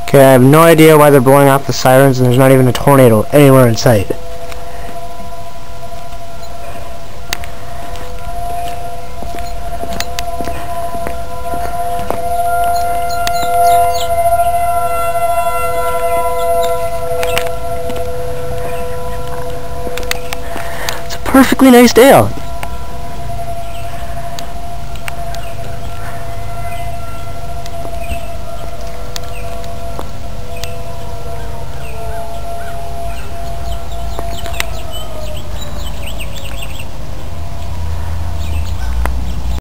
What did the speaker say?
Okay, I have no idea why they're blowing off the sirens and there's not even a tornado anywhere in sight. It's a perfectly nice day out.